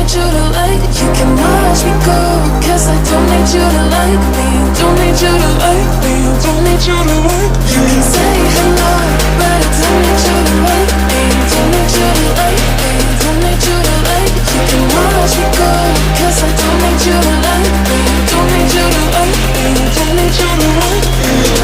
need you to like. You can watch me go, cause I don't need you to like me. Don't need you to like me. Don't need you to like me. You can say hello, but I don't need you to like me. Don't need you to like me. Don't need you to like. You can watch me go, cause I don't need you to like me. Don't need you to like me. Don't need you to like me.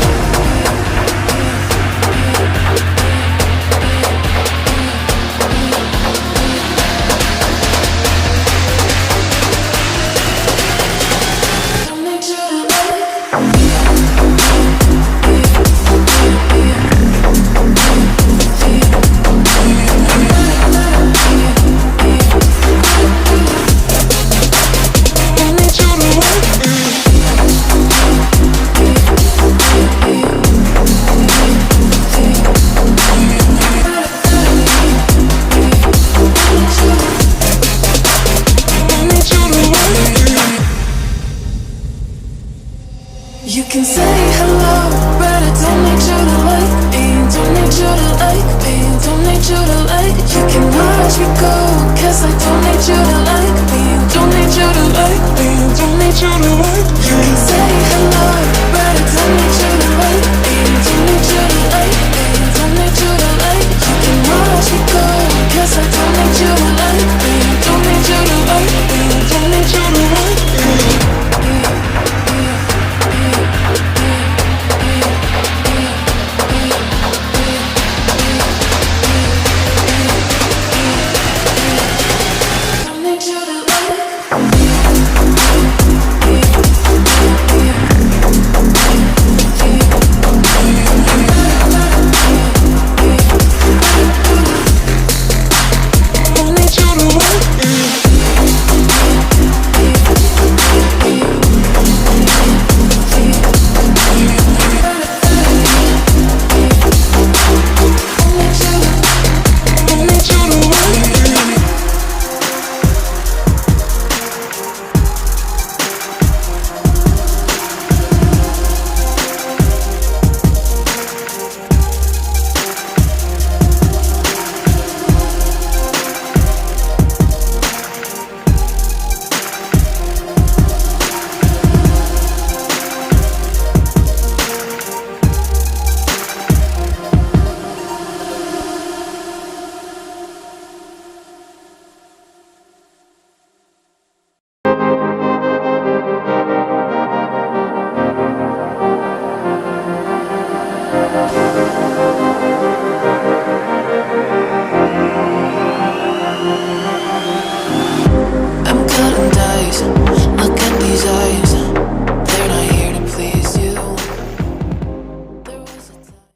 You can say hello, but I don't need you to like me. Don't need you to like me. Don't need you to like. You can watch me go, cause I don't need you to like me. Don't need you to like me. Don't need you to like. You can say hello,